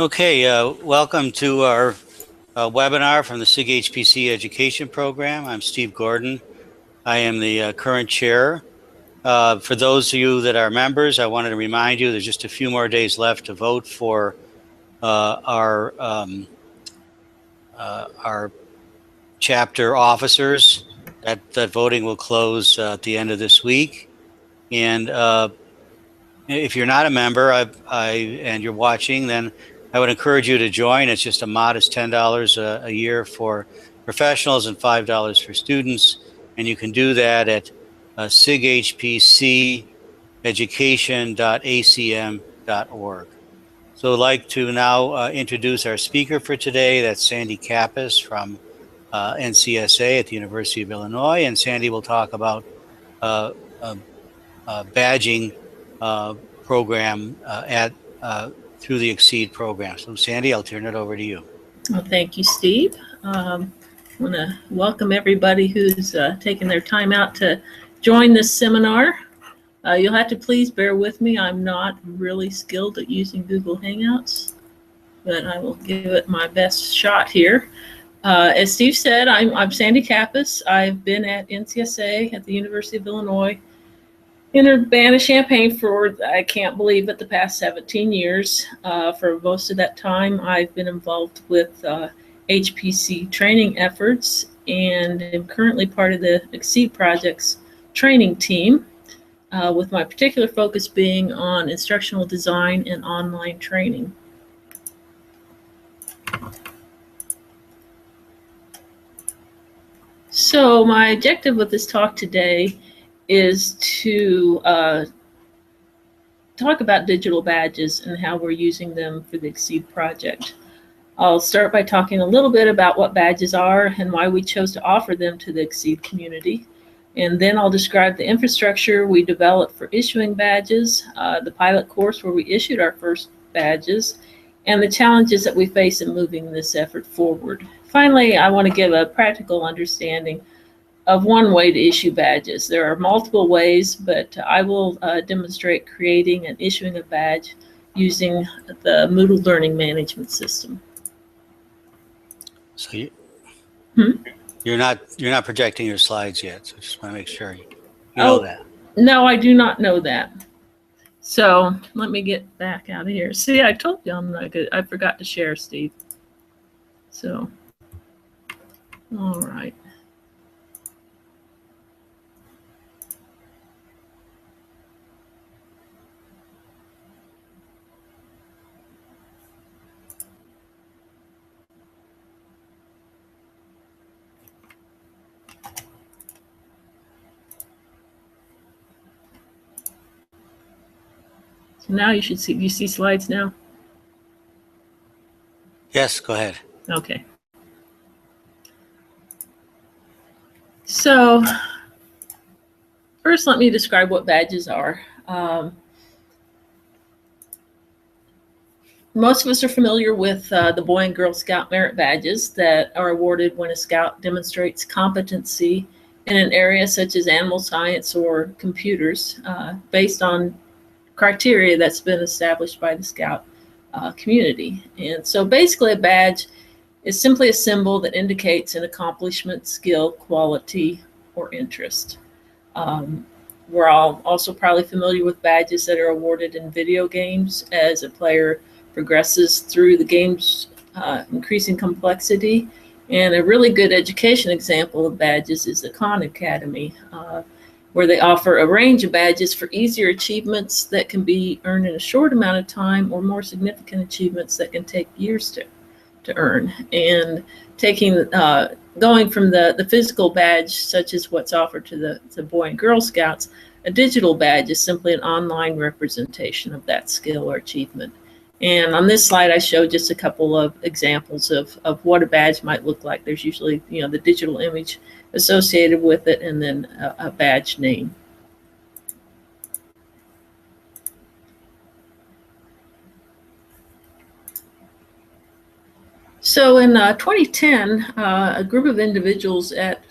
Okay, welcome to our webinar from the SIG HPC Education Program. I'm Steve Gordon. I am the current chair. For those of you that are members, I wanted to remind you there's just a few more days left to vote for our chapter officers. That voting will close at the end of this week. And if you're not a member and you're watching, then I would encourage you to join. It's just a modest $10 a year for professionals and $5 for students. And you can do that at sighpceducation.acm.org. So I'd like to now introduce our speaker for today. That's Sandie Kappes from NCSA at the University of Illinois. And Sandie will talk about badging program through the XSEDE program. So Sandie, I'll turn it over to you. Well, thank you, Steve. I want to welcome everybody who's taken their time out to join this seminar. You'll have to please bear with me. I'm not really skilled at using Google Hangouts, but I will give it my best shot here. As Steve said, I'm Sandie Kappes. I've been at NCSA at the University of Illinois in Urbana-Champaign for, I can't believe it, the past 17 years. For most of that time, I've been involved with HPC training efforts and am currently part of the XSEDE Project's training team, with my particular focus being on instructional design and online training. So my objective with this talk today is to talk about digital badges and how we're using them for the XSEDE project. I'll start by talking a little bit about what badges are and why we chose to offer them to the XSEDE community. And then I'll describe the infrastructure we developed for issuing badges, the pilot course where we issued our first badges, and the challenges that we face in moving this effort forward. Finally, I want to give a practical understanding of one way to issue badges. There are multiple ways, but I will demonstrate creating and issuing a badge using the Moodle Learning Management System. So you're not projecting your slides yet, so just want to make sure you know that. No, I do not know that. So let me get back out of here. See, I told you I'm not good. I forgot to share, Steve. So, all right. Now you should see, do you see slides now? Yes, go ahead. Okay. So first, let me describe what badges are. Most of us are familiar with the Boy and Girl Scout merit badges that are awarded when a scout demonstrates competency in an area such as animal science or computers, based on criteria that's been established by the Scout community. And so basically a badge is simply a symbol that indicates an accomplishment, skill, quality, or interest. We're all also probably familiar with badges that are awarded in video games as a player progresses through the game's increasing complexity. And a really good education example of badges is the Khan Academy, where they offer a range of badges for easier achievements that can be earned in a short amount of time, or more significant achievements that can take years to earn. And going from the physical badge, such as what's offered to the Boy and Girl Scouts, a digital badge is simply an online representation of that skill or achievement. And on this slide, I show just a couple of examples of what a badge might look like. There's usually, the digital image associated with it, and then a badge name. So in 2010, a group of individuals at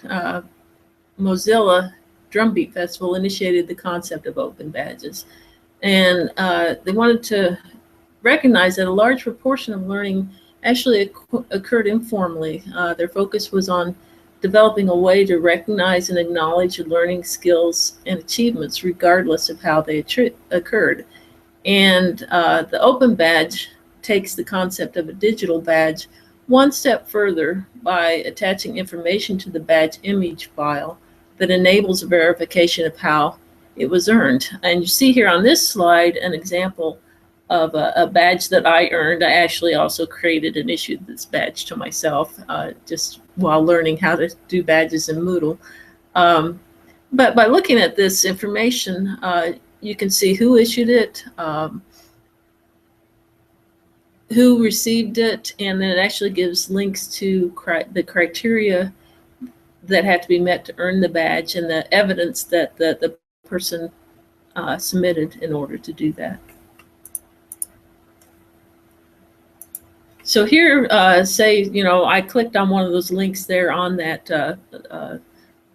Mozilla Drumbeat Festival initiated the concept of open badges. And they wanted to recognized that a large proportion of learning actually occurred informally. Their focus was on developing a way to recognize and acknowledge learning skills and achievements regardless of how they occurred. And the Open Badge takes the concept of a digital badge one step further by attaching information to the badge image file that enables verification of how it was earned. And you see here on this slide an example of a badge that I earned. I actually also created and issued this badge to myself just while learning how to do badges in Moodle. But by looking at this information, you can see who issued it, who received it, and then it actually gives links to the criteria that had to be met to earn the badge and the evidence that the person submitted in order to do that. So here, say, you know, I clicked on one of those links there on that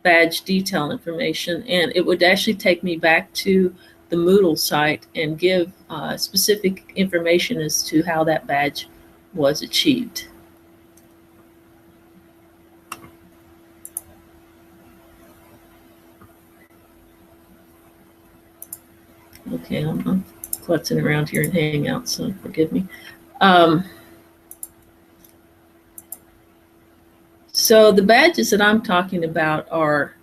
badge detail information, and it would actually take me back to the Moodle site and give specific information as to how that badge was achieved. Okay, I'm klutzing around here in Hangout, so forgive me. So the badges that I'm talking about are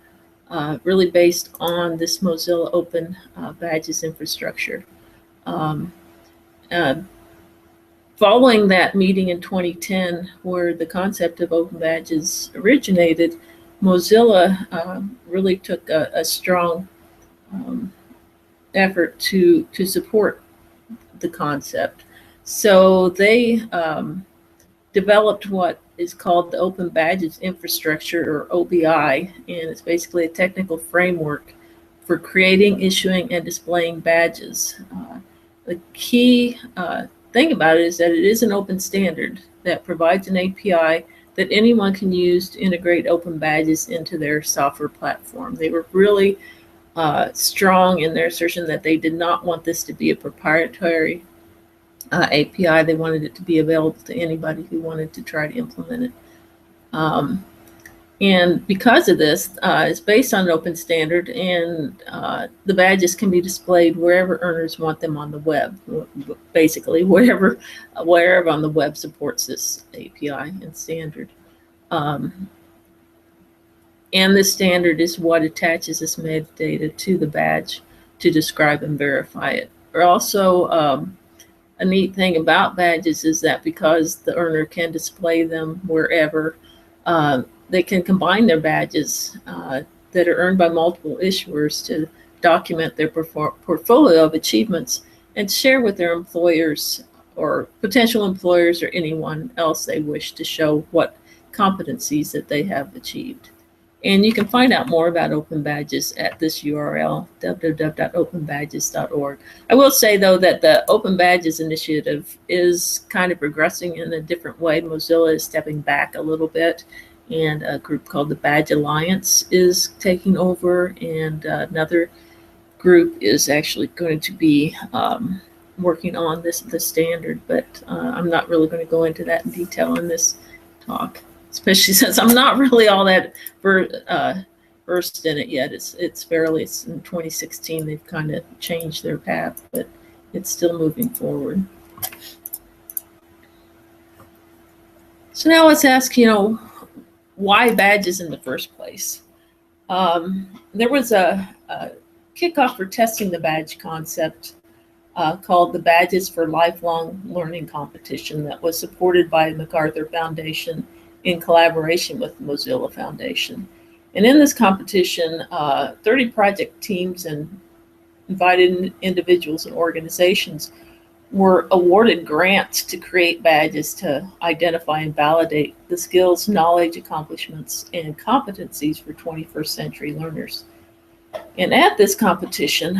really based on this Mozilla Open Badges infrastructure. Following that meeting in 2010, where the concept of Open Badges originated, Mozilla really took a strong effort to support the concept. So they developed what is called the Open Badges Infrastructure, or OBI, and it's basically a technical framework for creating, issuing, and displaying badges. The key thing about it is that it is an open standard that provides an API that anyone can use to integrate open badges into their software platform. They were really strong in their assertion that they did not want this to be a proprietary API. They wanted it to be available to anybody who wanted to try to implement it. And because of this, it's based on an open standard, and the badges can be displayed wherever earners want them on the web, basically wherever on the web supports this API and standard. And this standard is what attaches this metadata to the badge to describe and verify it. Or also, a neat thing about badges is that because the earner can display them wherever, they can combine their badges that are earned by multiple issuers to document their portfolio of achievements and share with their employers or potential employers or anyone else they wish to show what competencies that they have achieved. And you can find out more about Open Badges at this URL, www.openbadges.org. I will say, though, that the Open Badges initiative is kind of progressing in a different way. Mozilla is stepping back a little bit, and a group called the Badge Alliance is taking over, and another group is actually going to be working on the standard, but I'm not really going to go into that in detail in this talk, especially since I'm not really all that versed in it yet. It's in 2016 they've kind of changed their path, but it's still moving forward. So now let's ask, why badges in the first place? There was a kickoff for testing the badge concept called the Badges for Lifelong Learning competition that was supported by the MacArthur Foundation in collaboration with the Mozilla Foundation. And in this competition, 30 project teams and invited individuals and organizations were awarded grants to create badges to identify and validate the skills, knowledge, accomplishments, and competencies for 21st century learners. And at this competition,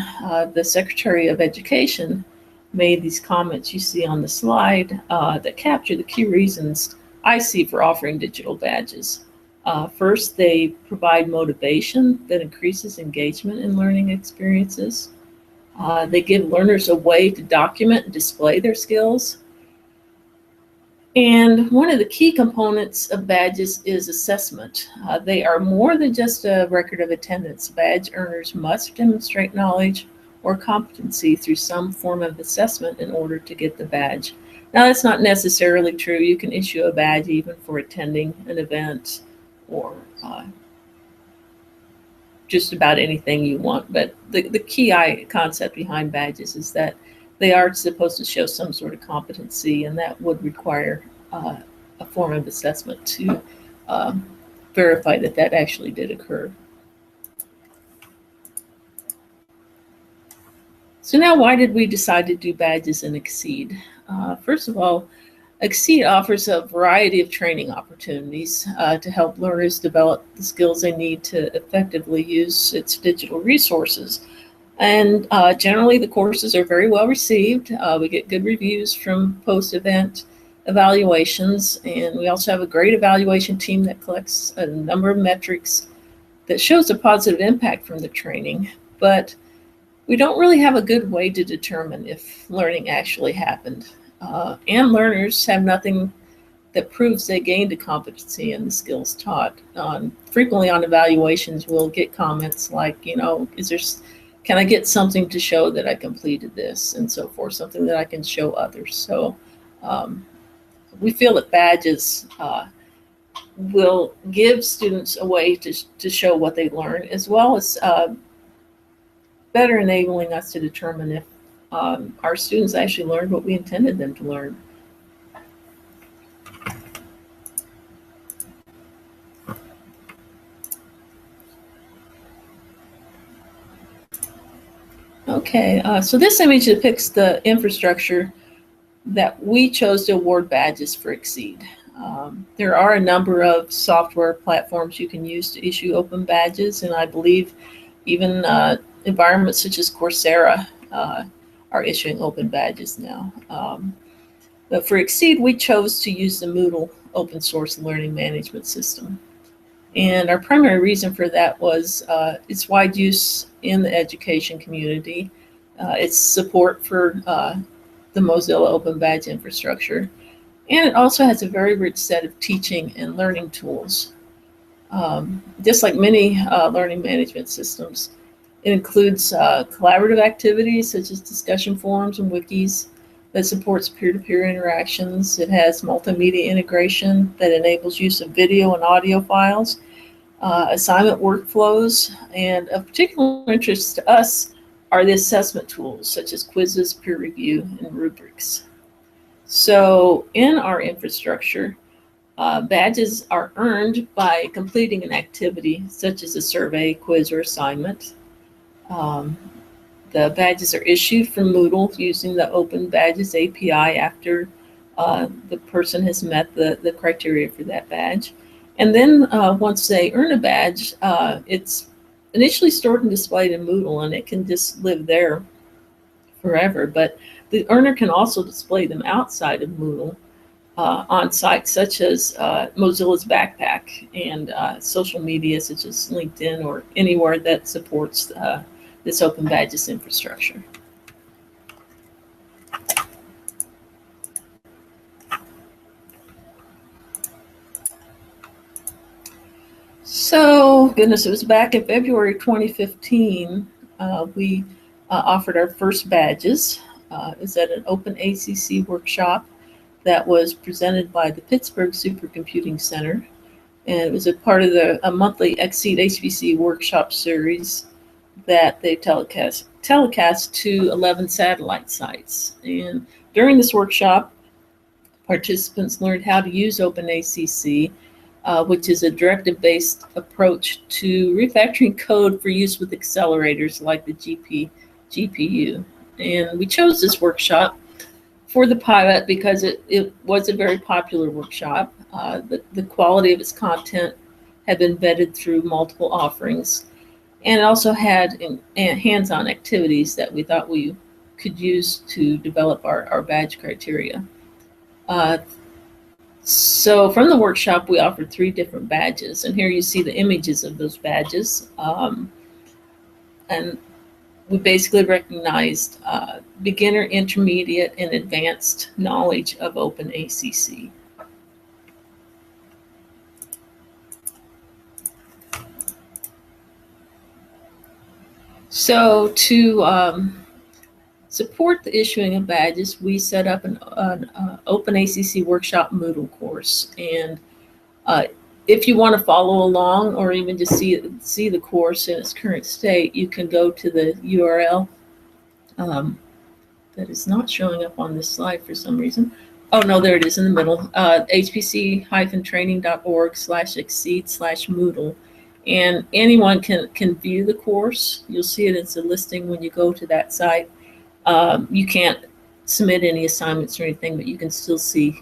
the Secretary of Education made these comments you see on the slide that capture the key reasons I see for offering digital badges. First, they provide motivation that increases engagement in learning experiences. They give learners a way to document and display their skills. And one of the key components of badges is assessment. They are more than just a record of attendance. Badge earners must demonstrate knowledge or competency through some form of assessment in order to get the badge. Now, that's not necessarily true. You can issue a badge even for attending an event or just about anything you want. But the key concept behind badges is that they are supposed to show some sort of competency, and that would require a form of assessment to verify that that actually did occur. So now, why did we decide to do badges in XSEDE? First of all, XSEDE offers a variety of training opportunities to help learners develop the skills they need to effectively use its digital resources. And generally, the courses are very well received. We get good reviews from post-event evaluations, and we also have a great evaluation team that collects a number of metrics that shows a positive impact from the training. But we don't really have a good way to determine if learning actually happened. And learners have nothing that proves they gained a competency in the skills taught. Frequently on evaluations, we'll get comments like, you know, can I get something to show that I completed this, and so forth, something that I can show others. So we feel that badges will give students a way to show what they learn, as well as better enabling us to determine if our students actually learned what we intended them to learn. Okay, so this image depicts the infrastructure that we chose to award badges for XSEDE. There are a number of software platforms you can use to issue open badges, and I believe even environments such as Coursera are issuing open badges now. But for XSEDE, we chose to use the Moodle open source learning management system. And our primary reason for that was its wide use in the education community, its support for the Mozilla Open Badge infrastructure, and it also has a very rich set of teaching and learning tools. Just like many learning management systems, it includes collaborative activities such as discussion forums and wikis that supports peer-to-peer interactions. It has multimedia integration that enables use of video and audio files, assignment workflows, and of particular interest to us are the assessment tools such as quizzes, peer review, and rubrics. So in our infrastructure, badges are earned by completing an activity such as a survey, quiz, or assignment. The badges are issued from Moodle using the Open Badges API after the person has met the criteria for that badge. And then once they earn a badge, it's initially stored and displayed in Moodle, and it can just live there forever. But the earner can also display them outside of Moodle on sites such as Mozilla's Backpack and social media such as LinkedIn or anywhere that supports this Open Badges infrastructure. So, goodness, it was back in February 2015, we offered our first badges. It was at an OpenACC workshop that was presented by the Pittsburgh Supercomputing Center. And it was a part of a monthly XSEDE HPC workshop series that they telecast to 11 satellite sites. And during this workshop, participants learned how to use OpenACC, which is a directive-based approach to refactoring code for use with accelerators like the GPU. And we chose this workshop for the pilot because it was a very popular workshop. The quality of its content had been vetted through multiple offerings, and it also had hands-on activities that we thought we could use to develop our badge criteria. So from the workshop, we offered 3 different badges, and here you see the images of those badges. And we basically recognized beginner, intermediate, and advanced knowledge of OpenACC. So to support the issuing of badges, we set up an OpenACC workshop Moodle course. And if you want to follow along or even just see the course in its current state, you can go to the URL that is not showing up on this slide for some reason. Oh, no, there it is in the middle, hpc-training.org/XSEDE/Moodle. And anyone can view the course. You'll see it as a listing when you go to that site. You can't submit any assignments or anything, but you can still see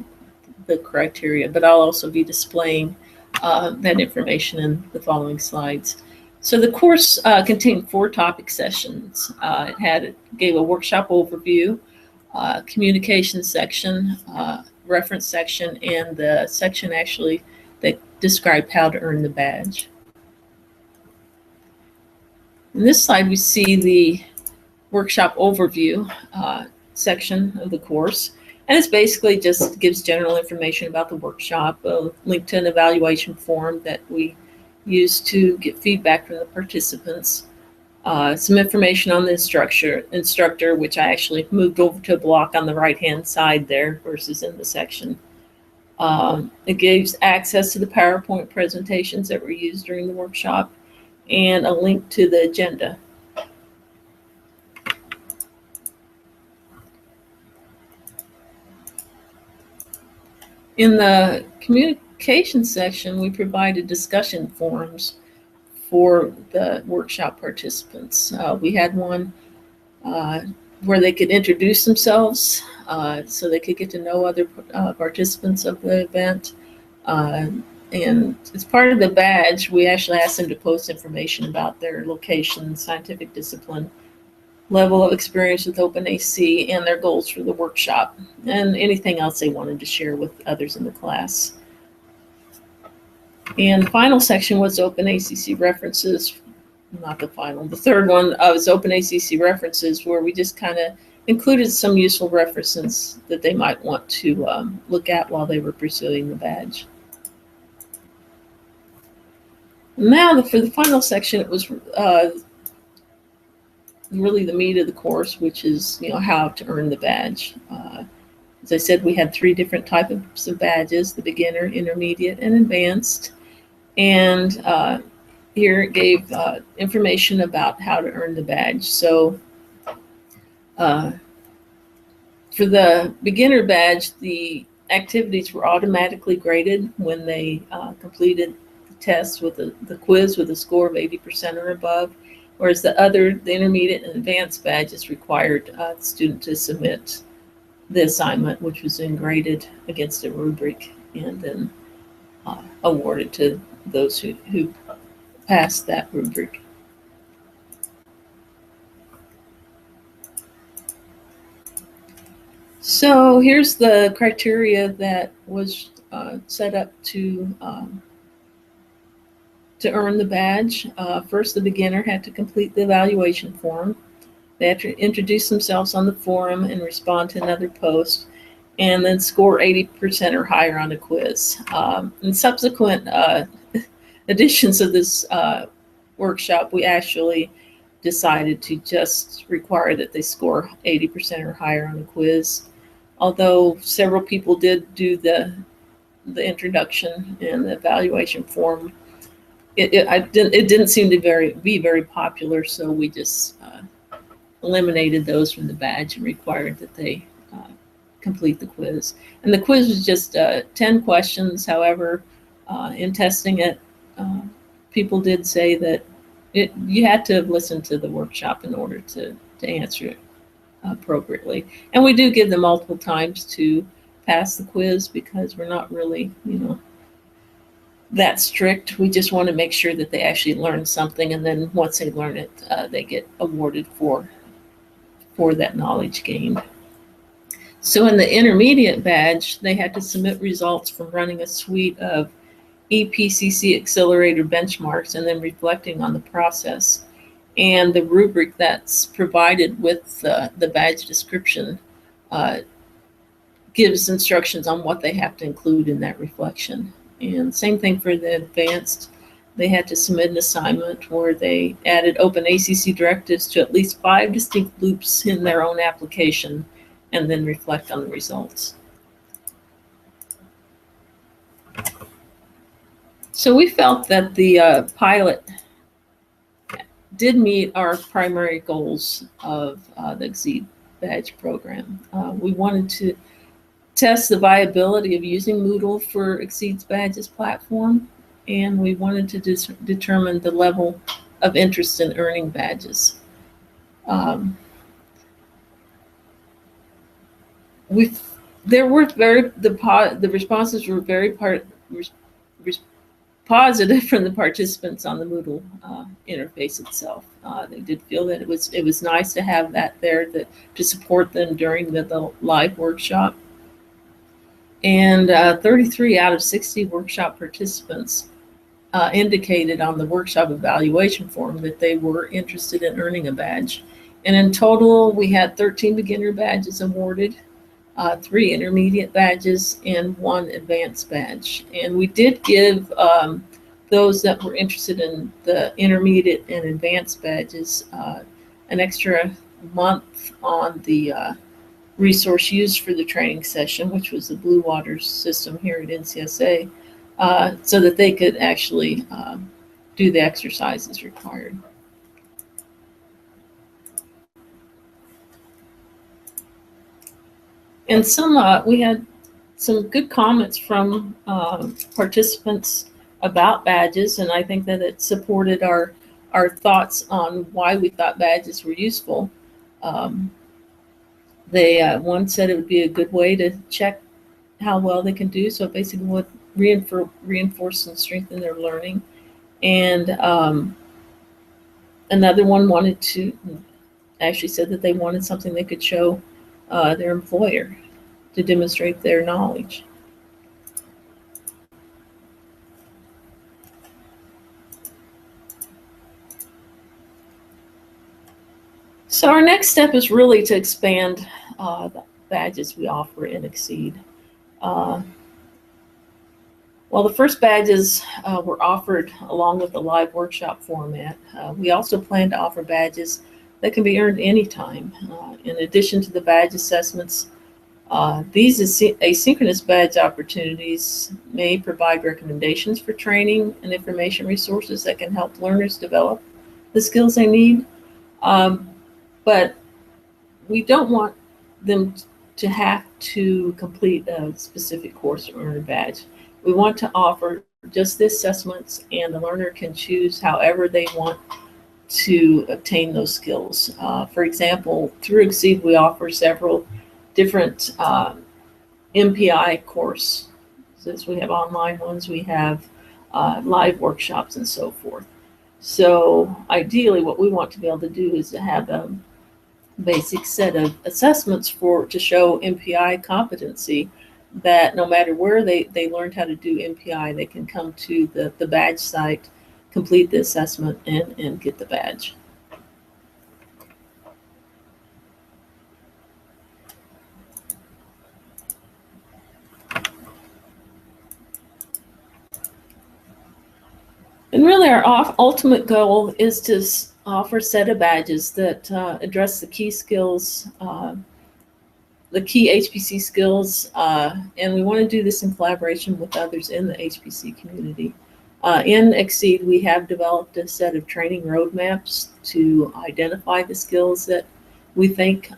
the criteria. But I'll also be displaying that information in the following slides. So the course contained 4 topic sessions. It gave a workshop overview, communication section, reference section, and the section actually that described how to earn the badge. In this slide, we see the workshop overview section of the course. And it's basically just gives general information about the workshop, a link to an evaluation form that we use to get feedback from the participants, some information on the instructor, which I actually moved over to a block on the right-hand side there versus in the section. It gives access to the PowerPoint presentations that were used during the workshop and a link to the agenda. In the communication section, we provided discussion forums for the workshop participants. We had one where they could introduce themselves so they could get to know other participants of the event. And as part of the badge, we actually asked them to post information about their location, scientific discipline, level of experience with OpenACC, and their goals for the workshop, and anything else they wanted to share with others in the class. And the final section was OpenACC references, not the final. The third one was OpenACC references, where we just kind of included some useful references that they might want to look at while they were pursuing the badge. Now, for the final section, it was really the meat of the course, which is, how to earn the badge. As I said, we had 3 different types of badges: the beginner, intermediate, and advanced. And here it gave information about how to earn the badge. So for the beginner badge, the activities were automatically graded when they completed the test with the quiz with a score of 80% or above. Whereas the intermediate and advanced badges required the student to submit the assignment, which was then graded against a rubric and then awarded to those who passed that rubric. So here's the criteria that was set up to earn the badge. First, the beginner had to complete the evaluation form. They had to introduce themselves on the forum and respond to another post, and then score 80% or higher on a quiz. In subsequent editions of this workshop, we actually decided to just require that they score 80% or higher on a quiz. Although several people did do the introduction and the evaluation form, it didn't seem to be very popular, so we just eliminated those from the badge and required that they complete the quiz. And the quiz was just 10 questions. However, in testing it, people did say that you had to have listened to the workshop in order to answer it appropriately. And we do give them multiple times to pass the quiz because we're not really, that strict. We just want to make sure that they actually learn something, and then once they learn it, they get awarded for that knowledge gained. So in the intermediate badge, they had to submit results from running a suite of EPCC accelerator benchmarks and then reflecting on the process. and the rubric that's provided with the badge description gives instructions on what they have to include in that reflection. And same thing for the advanced. They had to submit an assignment where they added OpenACC directives to at least 5 distinct loops in their own application and then reflect on the results. So we felt that the pilot did meet our primary goals of the XSEDE badge program. We wanted to test the viability of using Moodle for XSEDE's badges platform, and we wanted to determine the level of interest in earning badges. The responses were very positive from the participants on the Moodle interface itself. They did feel that it was nice to have that there to support them during the live workshop. And 33 out of 60 workshop participants indicated on the workshop evaluation form that they were interested in earning a badge. And in total, we had 13 beginner badges awarded, 3 intermediate badges, and 1 advanced badge. And we did give those that were interested in the intermediate and advanced badges an extra month on the resource used for the training session, which was the Blue Waters system here at NCSA, so that they could actually do the exercises required. And we had some good comments from participants about badges, and I think that it supported our thoughts on why we thought badges were useful. One said it would be a good way to check how well they can do, so it basically would reinforce and strengthen their learning. And another one actually said that they wanted something they could show their employer to demonstrate their knowledge. So our next step is really to expand the badges we offer in XSEDE. Well, the first badges were offered along with the live workshop format. We also plan to offer badges that can be earned anytime. In addition to the badge assessments, these asynchronous badge opportunities may provide recommendations for training and information resources that can help learners develop the skills they need. But we don't want them to have to complete a specific course to earn a badge. We want to offer just the assessments, and the learner can choose however they want to obtain those skills. For example, through XSEDE, we offer several different MPI courses. We have online ones, we have live workshops, and so forth. So ideally, what we want to be able to do is to have a basic set of assessments to show MPI competency, that no matter where they learned how to do MPI, they can come to the badge site, complete the assessment, and get the badge. And really our ultimate goal is to offer a set of badges that address the key skills, the key HPC skills, and we want to do this in collaboration with others in the HPC community. In XSEDE, we have developed a set of training roadmaps to identify the skills that we think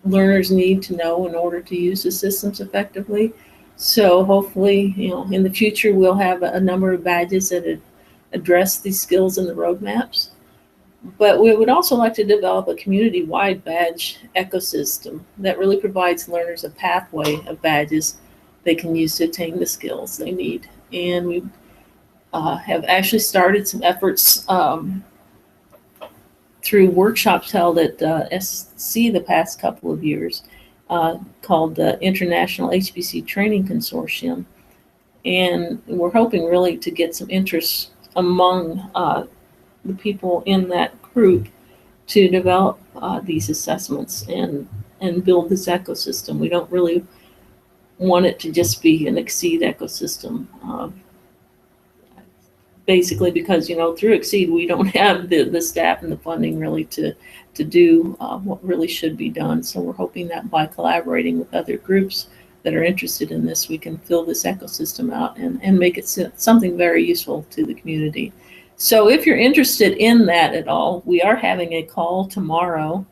learners need to know in order to use the systems effectively. So hopefully, in the future, we'll have a number of badges that address these skills in the roadmaps. But we would also like to develop a community-wide badge ecosystem that really provides learners a pathway of badges they can use to attain the skills they need. And we have actually started some efforts through workshops held at SC the past couple of years, called the International HPC Training Consortium. And we're hoping really to get some interest among the people in that group to develop these assessments and build this ecosystem. We don't really want it to just be an XSEDE ecosystem. Basically because, you know, through XSEDE, we don't have the staff and the funding really to do what really should be done. So we're hoping that by collaborating with other groups that are interested in this, we can fill this ecosystem out and make it something very useful to the community. So if you're interested in that at all, we are having a call tomorrow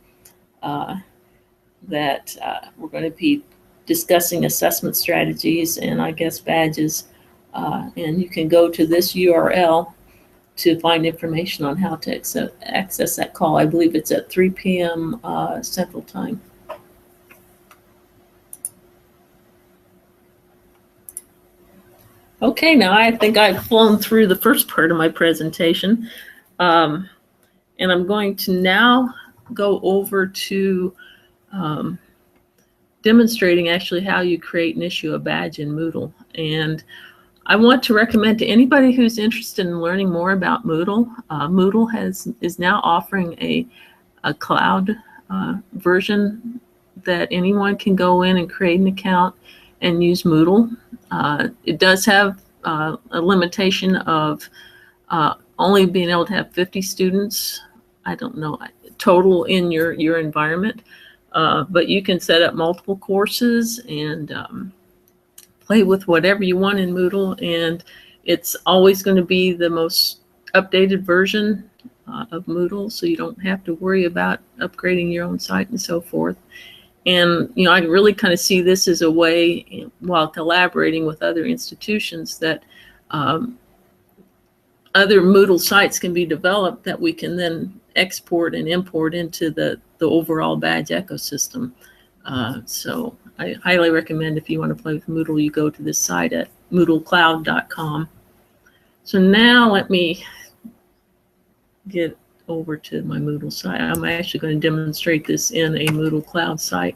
that we're going to be discussing assessment strategies and I guess badges. And you can go to this URL to find information on how to access that call. I believe it's at 3 p.m. Central Time. Okay, now I think I've flown through the first part of my presentation. And I'm going to now go over to demonstrating actually how you create and issue a badge in Moodle. And I want to recommend to anybody who's interested in learning more about Moodle, Moodle is now offering a cloud version that anyone can go in and create an account and use Moodle. It does have a limitation of only being able to have 50 students, I don't know, total in your environment, but you can set up multiple courses and play with whatever you want in Moodle, and it's always going to be the most updated version of Moodle, so you don't have to worry about upgrading your own site and so forth. And, you know, I really kind of see this as a way, while collaborating with other institutions, that other Moodle sites can be developed that we can then export and import into the overall badge ecosystem. So I highly recommend, if you want to play with Moodle, you go to this site at moodlecloud.com. So now let me get over to my Moodle site. I'm actually going to demonstrate this in a Moodle Cloud site.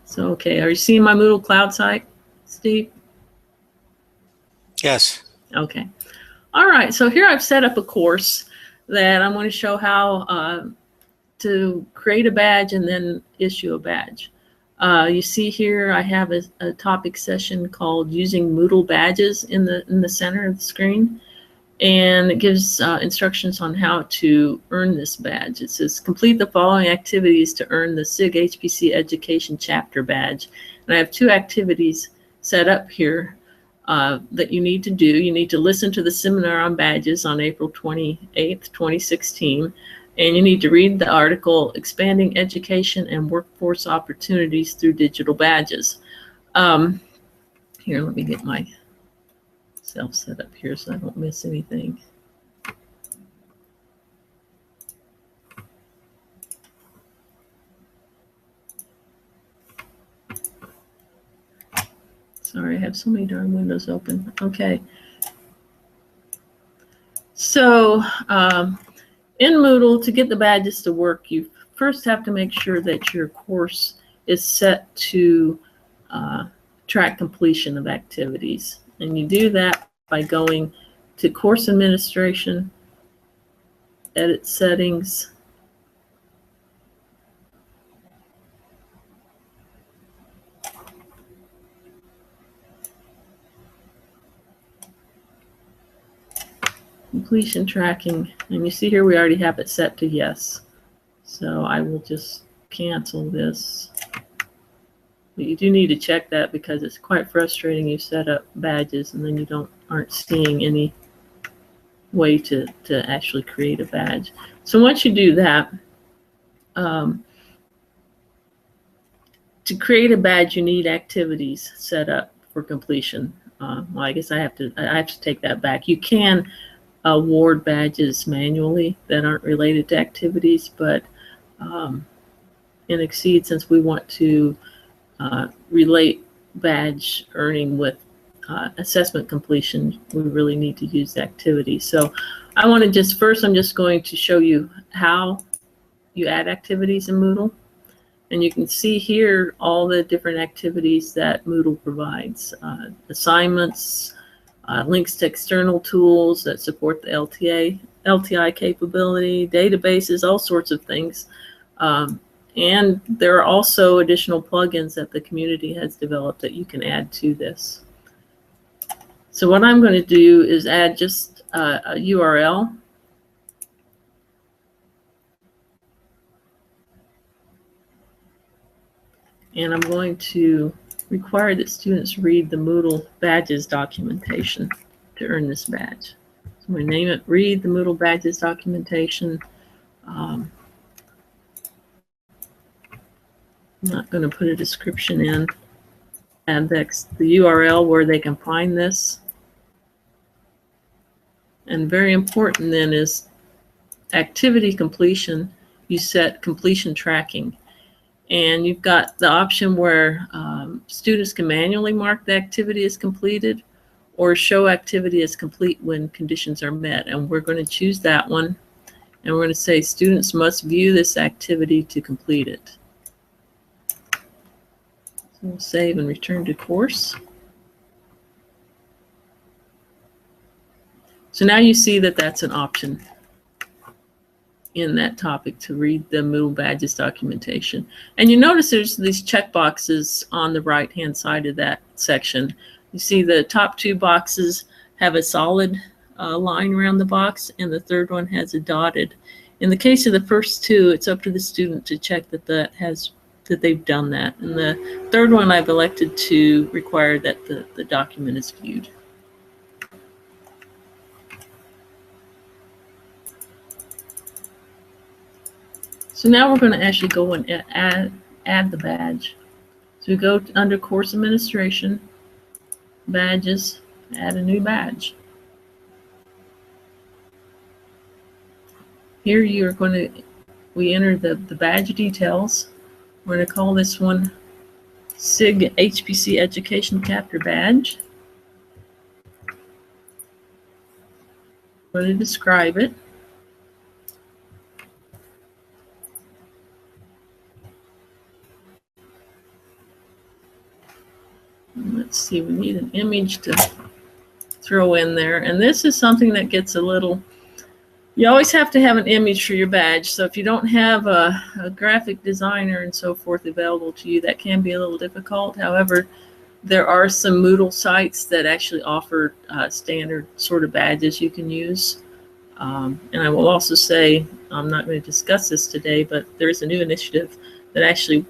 So, okay, are you seeing my Moodle Cloud site, Steve? Yes. Okay. All right, so here I've set up a course that I'm going to show how to create a badge and then issue a badge. You see here I have a topic session called Using Moodle Badges in the center of the screen. And it gives instructions on how to earn this badge. It says, complete the following activities to earn the SIG HPC Education Chapter Badge. And I have 2 activities set up here that you need to do. You need to listen to the seminar on badges on April 28th, 2016. And you need to read the article, Expanding Education and Workforce Opportunities Through Digital Badges. Here, let me get my self set up here so I don't miss anything. Sorry, I have so many darn windows open. Okay. So in Moodle, to get the badges to work, you first have to make sure that your course is set to track completion of activities. And you do that by going to Course Administration, Edit Settings, Completion Tracking, and you see here we already have it set to yes. So I will just cancel this. But you do need to check that because it's quite frustrating. You set up badges and then you aren't seeing any way to actually create a badge. So once you do that, to create a badge, you need activities set up for completion. Well, I guess I have to take that back. You can award badges manually that aren't related to activities, but in XSEDE, since we want to relate badge earning with assessment completion, we really need to use activities. So I want to first I'm just going to show you how you add activities in Moodle. And you can see here all the different activities that Moodle provides. Assignments, links to external tools that support the LTI capability, databases, all sorts of things. And there are also additional plugins that the community has developed that you can add to this. So what I'm going to do is add just a URL. And I'm going to require that students read the Moodle Badges documentation to earn this badge. So I'm going to name it Read the Moodle Badges documentation. I'm not going to put a description in. Add the URL where they can find this. And very important then is activity completion. You set completion tracking. And you've got the option where students can manually mark the activity as completed or show activity as complete when conditions are met. And we're going to choose that one. And we're going to say students must view this activity to complete it. So we'll save and return to course. So now you see that that's an option in that topic to read the Moodle Badges documentation. And you notice there's these checkboxes on the right-hand side of that section. You see the top two boxes have a solid line around the box, and the third one has a dotted. In the case of the first two, it's up to the student to check that they've done that. And the third one, I've elected to require that the document is viewed. So now we're going to actually go and add the badge. So we go under Course Administration, Badges, add a new badge. Here we enter the badge details. We're going to call this one SIG HPC Education Chapter Badge. We're going to describe it. Let's see, we need an image to throw in there. And this is something that gets a little, you always have to have an image for your badge. So if you don't have a graphic designer and so forth available to you, that can be a little difficult. However, there are some Moodle sites that actually offer standard sort of badges you can use. And I will also say, I'm not going to discuss this today, but there's a new initiative that actually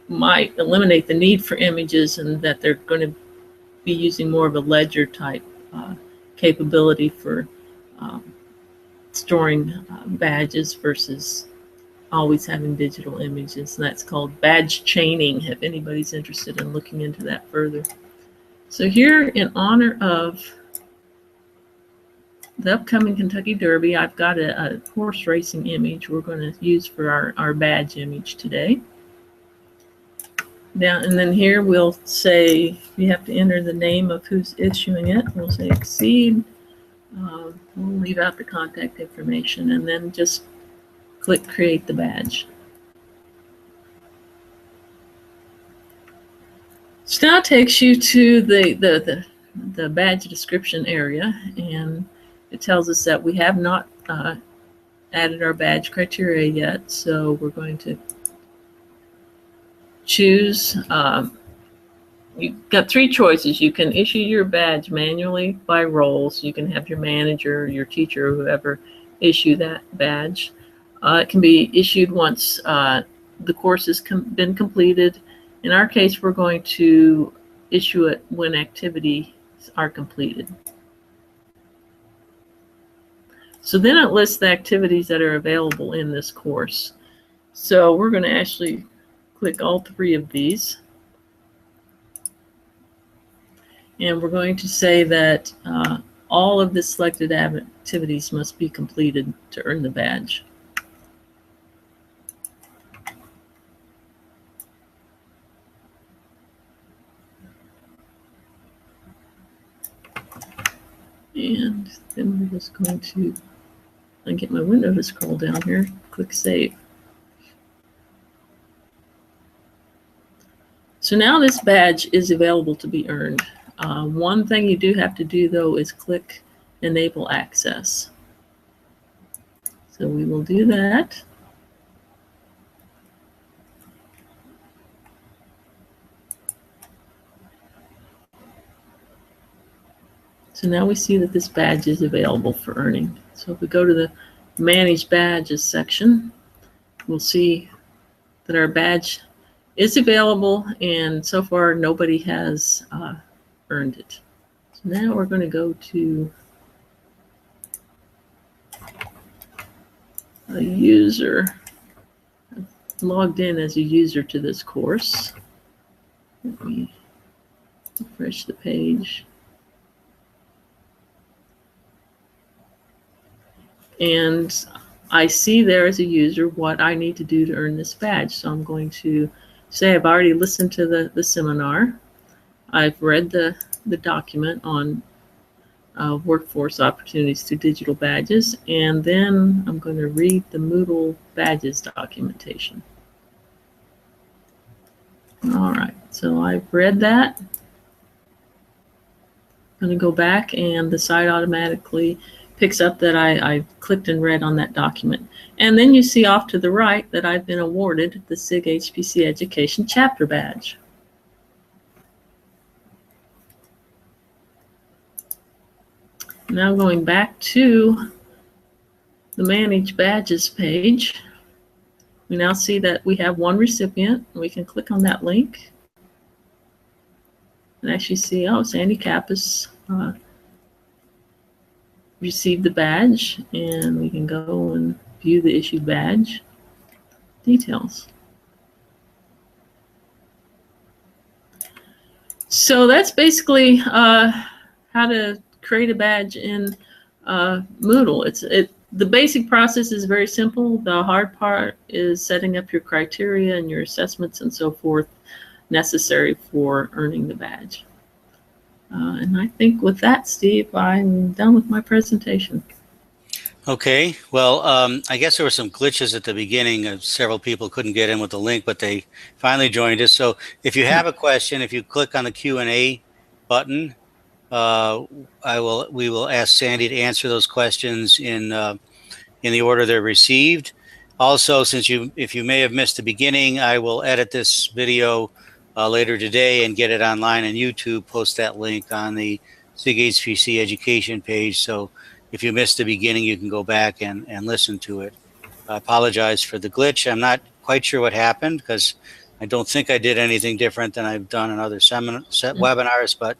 might eliminate the need for images, and that they're going to be using more of a ledger type capability for storing badges versus always having digital images. And that's called badge chaining, if anybody's interested in looking into that further. So here, in honor of the upcoming Kentucky Derby, I've got a horse racing image we're going to use for our badge image today. Down, and then here we'll say you have to enter the name of who's issuing it. We'll say XSEDE. We'll leave out the contact information, and then just click Create the Badge. So now it takes you to the badge description area, and it tells us that we have not added our badge criteria yet, so we're going to choose. You've got three choices. You can issue your badge manually by roles. You can have your manager, your teacher, or whoever issue that badge. It can be issued once the course has been completed. In our case, we're going to issue it when activities are completed. So then it lists the activities that are available in this course. So we're going to actually click all three of these. And we're going to say that all of the selected activities must be completed to earn the badge. And then we're just going to get my window to scroll down here, click Save. So now this badge is available to be earned. One thing you do have to do, though, is click Enable Access. So we will do that. So now we see that this badge is available for earning. So if we go to the Manage Badges section, we'll see that our badge is available, and so far nobody has earned it. So now we're going to go to a user. I've logged in as a user to this course. Let me refresh the page. And I see there as a user what I need to do to earn this badge. So I'm going to say I've already listened to the seminar. I've read the document on workforce opportunities through digital badges, and then I'm going to read the Moodle badges documentation. All right, so I've read that. I'm going to go back, and the site automatically picks up that I clicked and read on that document. And then you see off to the right that I've been awarded the SIG HPC Education Chapter Badge. Now going back to the Manage Badges page, we now see that we have one recipient. We can click on that link and actually see, oh, Sandie Kappes received the badge, and we can go and view the issued badge details. So that's basically how to create a badge in Moodle. The basic process is very simple. The hard part is setting up your criteria and your assessments and so forth necessary for earning the badge. And I think with that, Steve, I'm done with my presentation. Okay, well, I guess there were some glitches at the beginning. Several people couldn't get in with the link, but they finally joined us. So if you have a question, if you click on the Q&A button, we will ask Sandie to answer those questions in the order they're received. Also, if you may have missed the beginning, I will edit this video later today and get it online on YouTube, post that link on the SIG HPC education page. So if you missed the beginning, you can go back and listen to it. I apologize for the glitch. I'm not quite sure what happened because I don't think I did anything different than I've done in other webinars, but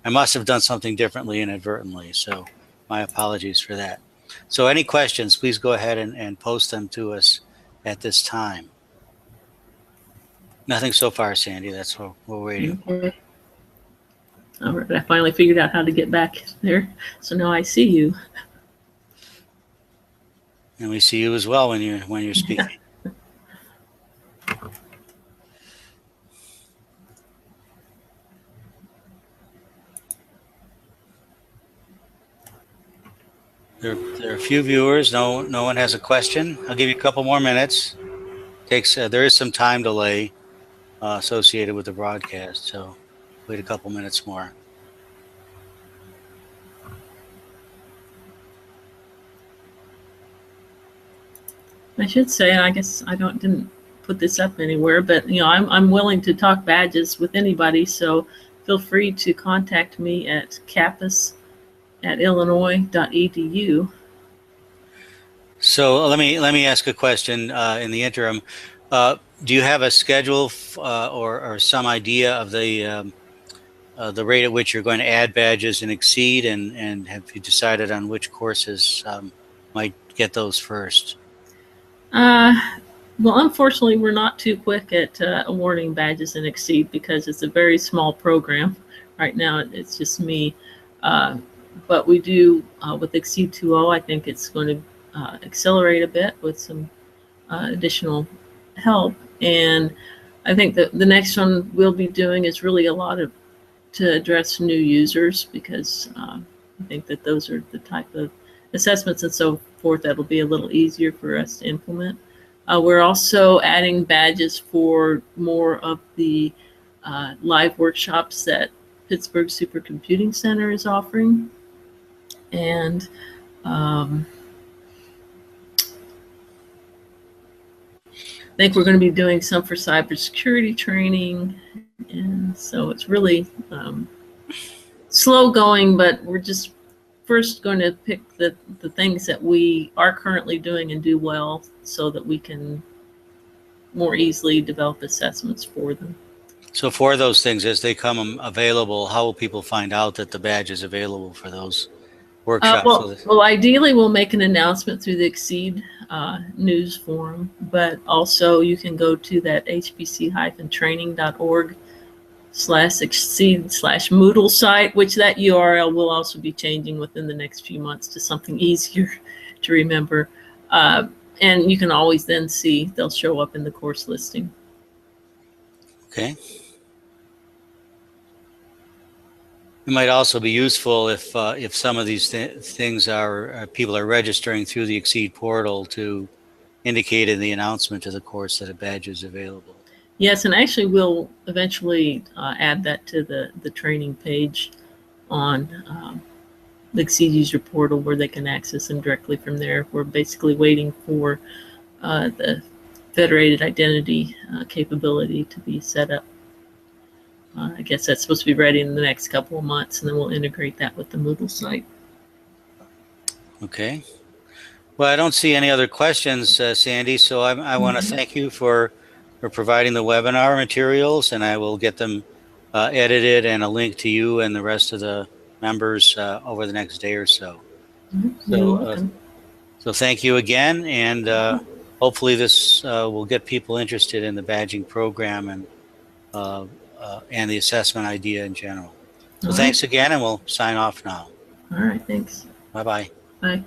I must have done something differently inadvertently. So my apologies for that. So any questions, please go ahead and post them to us at this time. Nothing so far, Sandie. That's what we're waiting for. All right, I finally figured out how to get back there. So now I see you. And we see you as well when you're speaking. There are a few viewers. No one has a question. I'll give you a couple more minutes. There is some time delay associated with the broadcast, so wait a couple minutes more. I should say, and I guess I didn't put this up anywhere, but I'm willing to talk badges with anybody, so feel free to contact me at kappes@illinois.edu. So let me ask a question in the interim. Do you have a schedule or some idea of the rate at which you're going to add badges in XSEDE, and have you decided on which courses might get those first? Well, unfortunately, we're not too quick at awarding badges in XSEDE because it's a very small program. Right now, it's just me. But we do, with XSEDE 2.0, I think it's going to accelerate a bit with some additional help. And I think that the next one we'll be doing is really a lot to address new users, because I think that those are the type of assessments and so forth that will be a little easier for us to implement. We're also adding badges for more of the live workshops that Pittsburgh Supercomputing Center is offering. And I think we're going to be doing some for cybersecurity training. And so it's really slow going, but we're just first going to pick the things that we are currently doing and do well so that we can more easily develop assessments for them. So for those things, as they come available, how will people find out that the badge is available for those workshops? Well, ideally, we'll make an announcement through the XSEDE news forum, but also you can go to that hpc-training.org/XSEDE/Moodle site, which that URL will also be changing within the next few months to something easier to remember. And you can always then see they'll show up in the course listing. Okay. It might also be useful if some of these things are people are registering through the XSEDE portal to indicate in the announcement of the course that a badge is available. Yes, and actually we'll eventually add that to the training page on the XSEDE user portal where they can access them directly from there. We're basically waiting for the federated identity capability to be set up. I guess that's supposed to be ready in the next couple of months, and then we'll integrate that with the Moodle site. Okay. Well, I don't see any other questions, Sandie, so I want to thank you for providing the webinar materials, and I will get them edited and a link to you and the rest of the members over the next day or so. You're welcome. So thank you again, and hopefully this will get people interested in the badging program and the assessment idea in general. So thanks again, and we'll sign off now. All right, thanks. Bye-bye. Bye.